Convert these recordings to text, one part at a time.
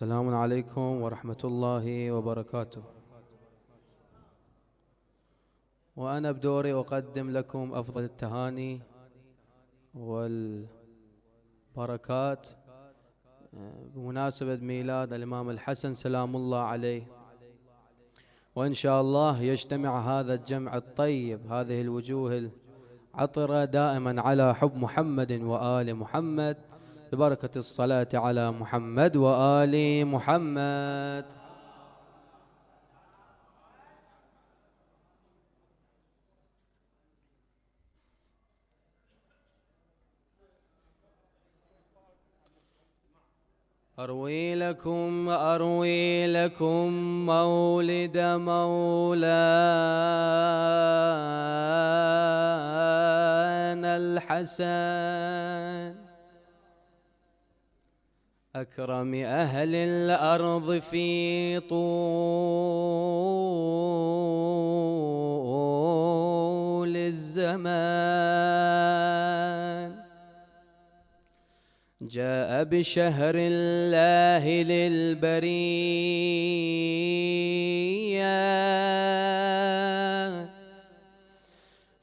السلام عليكم ورحمة الله وبركاته. وأنا بدوري أقدم لكم أفضل التهاني والبركات بمناسبة ميلاد الإمام الحسن سلام الله عليه، وإن شاء الله يجتمع هذا الجمع الطيب، هذه الوجوه العطرة دائما على حب محمد وآل محمد ببركة الصلاة على محمد وآل محمد. أروي لكم مولد مولانا الحسن، أكرم أهل الأرض في طول الزمان، جاء بشهر الله للبرية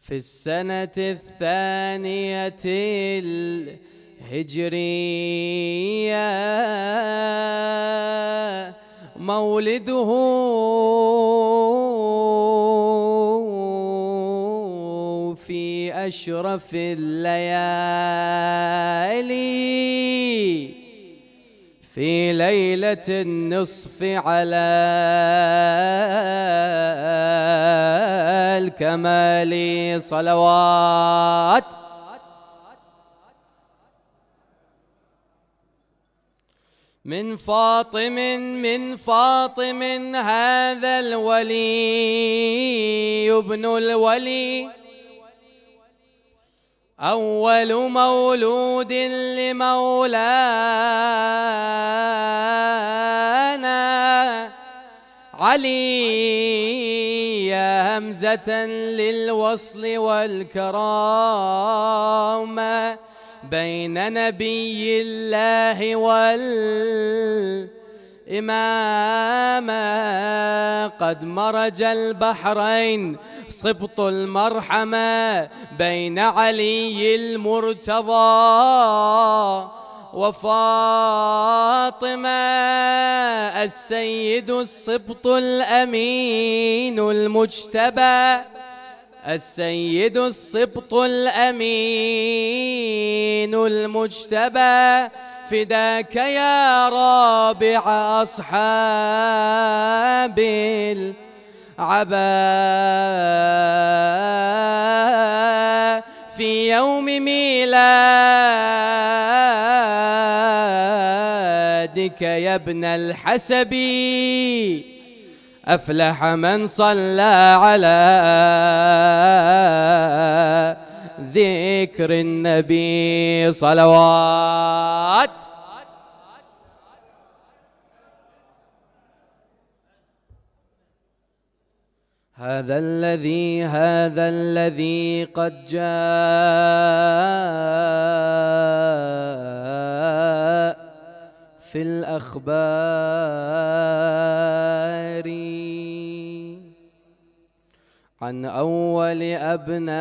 في السنة الثانية الهجرية، مولده في أشرف الليالي في ليلة النصف على الكمال صلوات. من فاطم هذا الولي ابن الولي، أول مولود لمولانا علي، يا همزة للوصل والكرامة بين نبي الله والإمامة، قد مرج البحرين صبط المرحمة بين علي المرتضى وفاطمة، السيد الصبط الأمين المجتبى، السيد الصبط الأمين المجتبى، فداك يا رابع أصحاب العبا، في يوم ميلادك يا ابن الحسبي، أفلح من صلى على ذكر النبي صلوات. هذا الذي قد جاء في الأخبار عن أول أبناء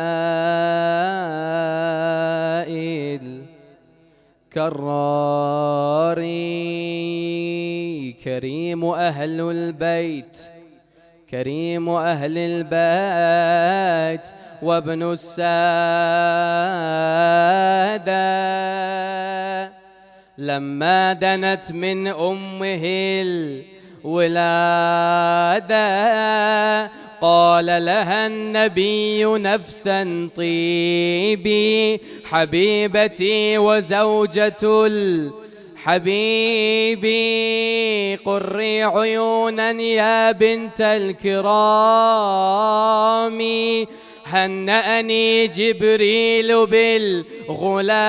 الكرار، كريم أهل البيت، كريم أهل البيت وابن السادة، لما دنت من أمه الولادة قال لها النبي نفسا طيبي حبيبتي وزوجة الحبيب، قري عيونا يا بنت الكرام، هنأني جبريل بالغلام،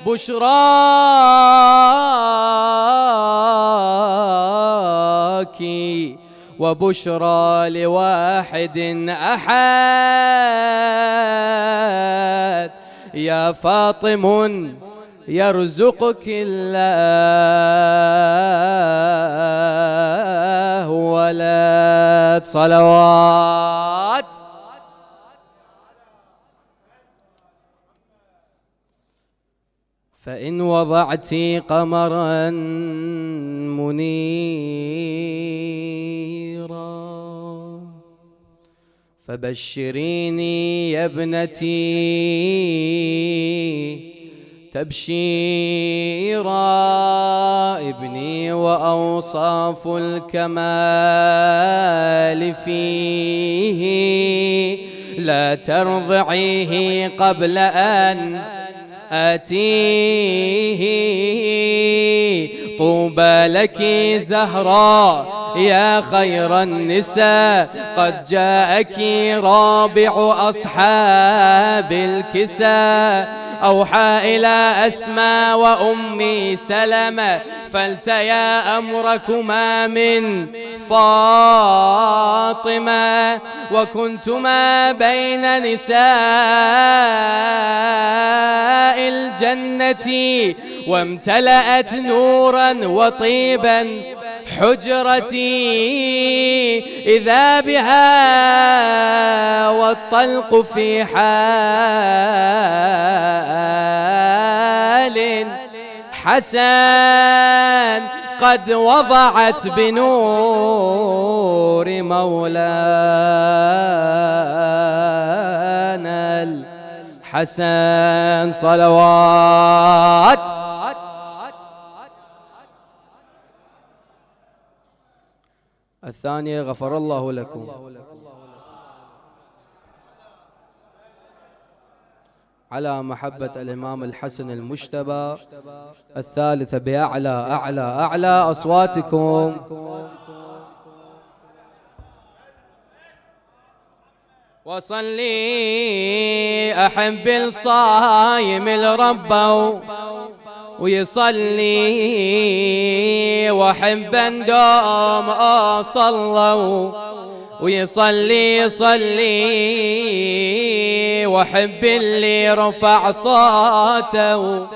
بشراك وبشرى لواحد أحد، يا فاطم يرزقك الله ولد. صلوات. فإن وضعت قمرا منيرا فبشريني يا ابنتي تبشيرا. ابني وأوصاف الكمال فيه لا ترضعيه قبل أن آتيه. طوبى لك زهراء يا خير النساء قد جاءك رابع أصحاب الكساء. أوحى إلى أسماء وأم سلمة فالتيا أمركما من فاطمة. وكنتما بين نساء الجنة وامتلأت نورا وطيبا حجرتي. إذا بها والطلق في حال حسن قد وضعت بنور مولانا الحسن. صلوات. الثانية غفر الله لكم. على محبة الإمام الحسن المجتبى. الثالثة بأعلى أعلى أعلى أصواتكم. وصلي أحب الصايم الرب ويصلي وحبا دوم أصلوا ويصلي يصلي وحب اللي رفع صوته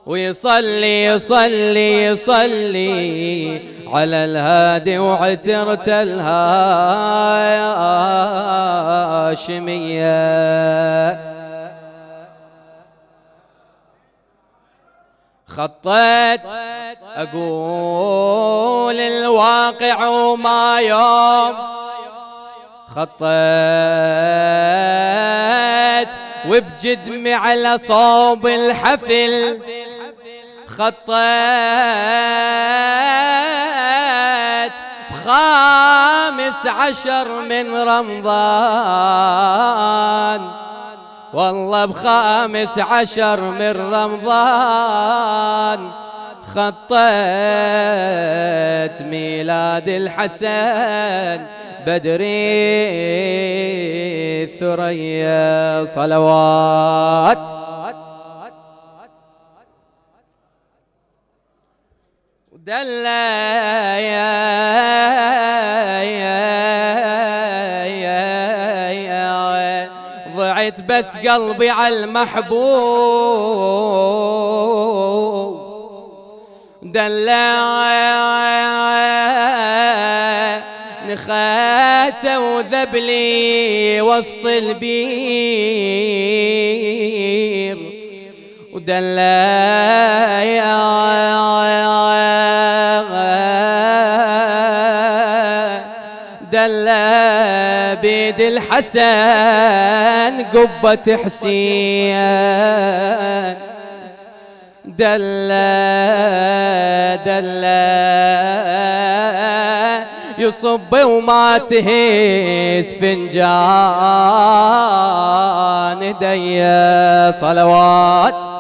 ويصلي يصلي يصلي على الهادي وعترة الهاشمية. خطيت أقول الواقع وما يوم خطيت وبجدمي على صوب الحفل خطيت ب15 من رمضان والله ب15 من رمضان خطيت ميلاد الحسن بدري الثريا. صلوات. ودلّا ضعت بس قلبي على المحبوب دلّا نخاته وذبلي وسط البير ودلّا دلّا بيد الحسن قبة حسين دلّا يصب وما تهز فنجان ديا. صلوات.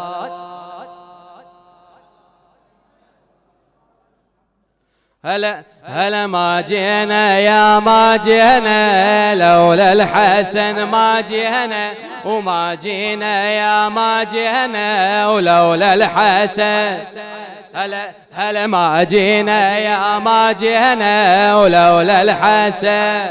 هلا ما جينا يا ما جينا لولا الحسن ما جينا وما جينا يا ما جينا ولولا الحسن. هلا ما جينا يا ما جينا ولولا الحسن.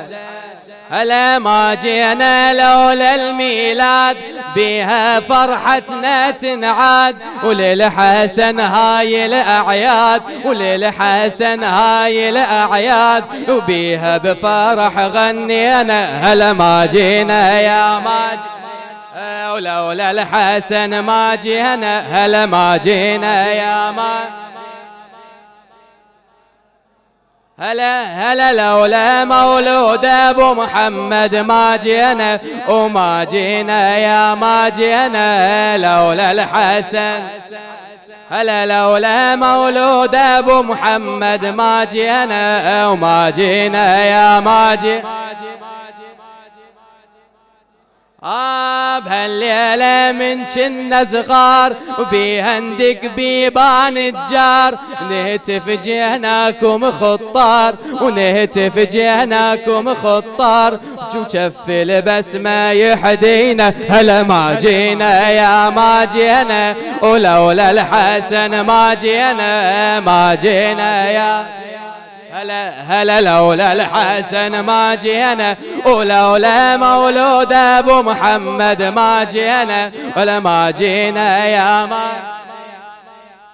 هلا ما جينا لولا الميلاد بيها فرحتنا تنعاد، وللحسن هاي الأعياد، وللحسن هاي الأعياد، وبيها بفرح غنينا هلا ما جينا يا ما جينا، ولولا الحسن ما جينا هلا ما جينا يا ما هلا لولا مولود ابو محمد ما جينا، وما جينا يا ما جينا لولا الحسن. هلا لولا مولود ابو محمد ما جينا، وما جينا يا ما جينا. بهالليلة من كنا صغار وبيها ندق بيبان الجار، نهتف جيناكم خطار ونهتف جيناكم خطار، شو كف البسمة يحدينا هلا ما جينا يا ما جينا، ولولا الحسن ما جينا ما جينا يا هلا لولا الحسن ما جينا، ولولا مولود ابو محمد ما جينا، ولا ما جينا يا ما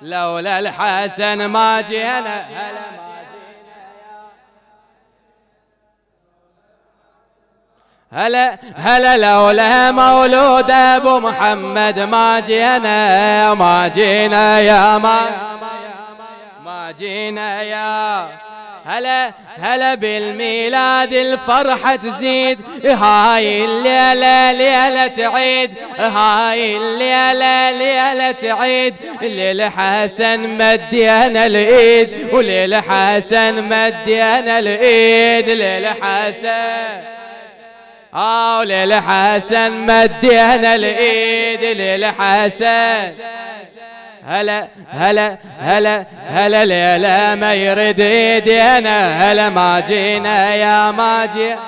لولا الحسن ما جينا هلا لولا مولود ابو محمد ما جينا، ما جينا يا ما جينا يا هلا بالميلاد الفرحة تزيد، هاي الليلة ليلة عيد، هاي الليلة ليلة عيد، للحسن مدينا الايد، وللحسن مدينا الايد، للحسن للحسن مدينا الايد، للحسن هلا ليلة ما يرد ايدينا هلا ما جينا يا ما جينا،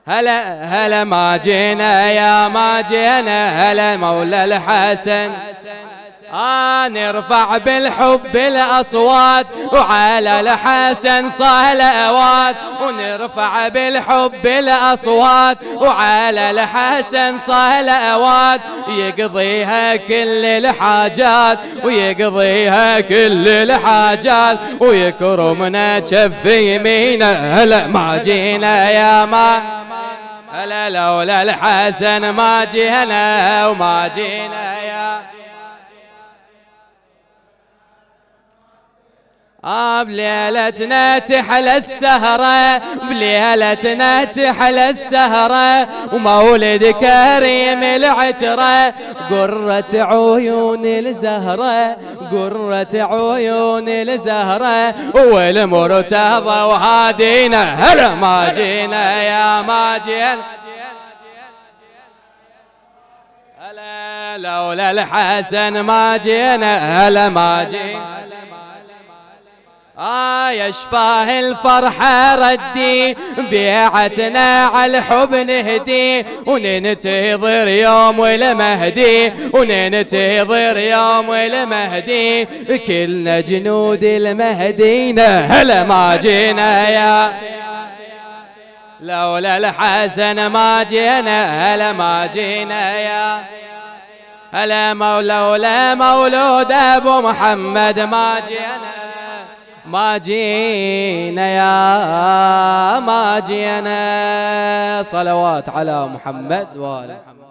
هلا ما جينا يا ما جينا، هلا مولى الحسن. نرفع بالحب الأصوات وعلى الحسن صلوات، ونرفع بالحب الأصوات وعلى الحسن صلوات، يقضيها كل الحاجات ويقضيها كل الحاجات، ويكرمنا كف يمينه هلا ما جينا يا ما هلا لولا الحسن ما جينا وما جينا يا بليلتنا تحلى السهرة، بليلتنا تحلى السهرة، ومولد كريم العترة، قرة عيون الزهرة، قرة عيون الزهرة، والمرتضى وهادينا هلا ما جينا يا ما جينا، هلا لولا الحسن ما جينا هلا ما جينا. يشفاه الفرحة ردي، بيعتنا على الحب نهدي، وننتظر يوم المهدي، وننتظر يوم المهدي، كلنا جنود المهدينا هلا ما جينا يا لولا الحسن ما جينا هلا ما جينا يا هلا لولا مولود ابو محمد ما جينا ما جينا يا ما جينا. صلوات على محمد وآل محمد.